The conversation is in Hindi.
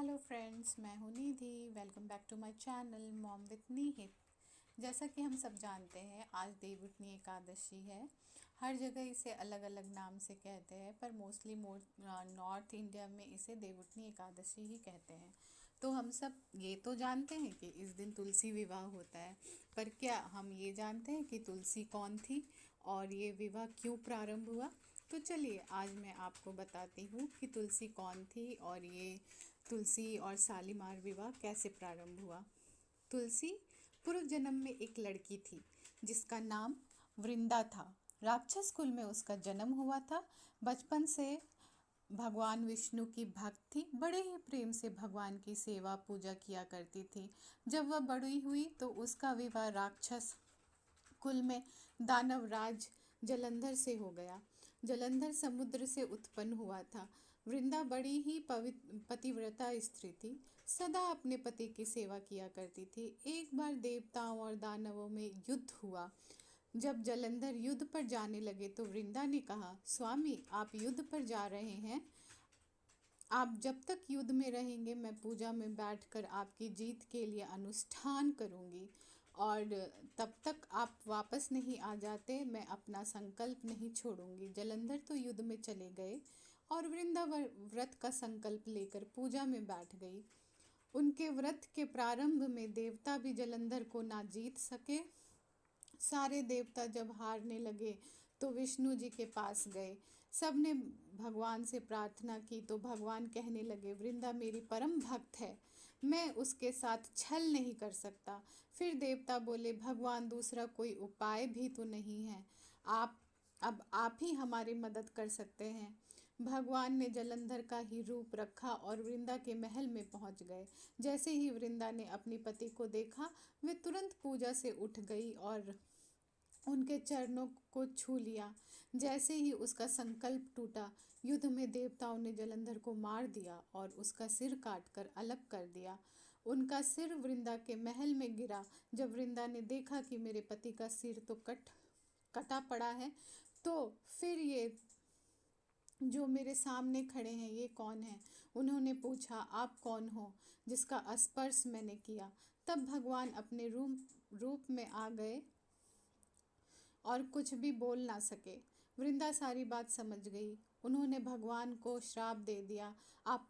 हेलो फ्रेंड्स, मैं हूँ Nidhi. Welcome back to my channel mom with Nihit. जैसा कि हम सब जानते हैं, आज देवउठनी एकादशी है। हर जगह इसे अलग अलग नाम से कहते हैं, पर मोस्टली नॉर्थ इंडिया में इसे देवउठनी एकादशी ही कहते हैं। तो हम सब ये तो जानते हैं कि इस दिन तुलसी विवाह होता है, पर क्या हम ये जानते हैं कि तुलसी कौन थी और ये विवाह क्यों प्रारंभ हुआ? तो चलिए आज मैं आपको बताती हूँ कि तुलसी कौन थी और ये तुलसी और शालीमार विवाह कैसे प्रारंभ हुआ। तुलसी पूर्व जन्म में एक लड़की थी जिसका नाम वृंदा था। राक्षस कुल में उसका जन्म हुआ था। बचपन से भगवान विष्णु की भक्त थी। बड़े ही प्रेम से भगवान की सेवा पूजा किया करती थी। जब वह बड़ी हुई तो उसका विवाह राक्षस कुल में दानव राज जलंधर से हो गया। जलंधर समुद्र से उत्पन्न हुआ था। वृंदा बड़ी ही पतिव्रता स्त्री थी, सदा अपने पति की सेवा किया करती थी। एक बार देवताओं और दानवों में युद्ध हुआ। जब जलंधर युद्ध पर जाने लगे तो वृंदा ने कहा, स्वामी आप युद्ध पर जा रहे हैं, आप जब तक युद्ध में रहेंगे मैं पूजा में बैठकर आपकी जीत के लिए अनुष्ठान करूंगी, और तब तक आप वापस नहीं आ जाते मैं अपना संकल्प नहीं छोड़ूंगी। जलंधर तो युद्ध में चले गए और वृंदा व्रत का संकल्प लेकर पूजा में बैठ गई। उनके व्रत के प्रारंभ में देवता भी जलंधर को ना जीत सके। सारे देवता जब हारने लगे तो विष्णु जी के पास गए। सब ने भगवान से प्रार्थना की तो भगवान कहने लगे, वृंदा मेरी परम भक्त है, मैं उसके साथ छल नहीं कर सकता। फिर देवता बोले, भगवान दूसरा कोई उपाय भी तो नहीं है, आप ही हमारी मदद कर सकते हैं। भगवान ने जलंधर का ही रूप रखा और वृंदा के महल में पहुंच गए। जैसे ही वृंदा ने अपने पति को देखा, वे तुरंत पूजा से उठ गई और उनके चरणों को छू लिया। जैसे ही उसका संकल्प टूटा, युद्ध में देवताओं ने जलंधर को मार दिया और उसका सिर काट कर अलग कर दिया। उनका सिर वृंदा के महल में गिरा। जब वृंदा ने देखा कि मेरे पति का सिर तो कटा पड़ा है, तो फिर ये जो मेरे सामने खड़े हैं ये कौन है? उन्होंने पूछा, आप कौन हो जिसका स्पर्श मैंने किया? तब भगवान अपने रूप में आ गए और कुछ भी बोल ना सके। वृंदा सारी बात समझ गई। उन्होंने भगवान को श्राप दे दिया, आप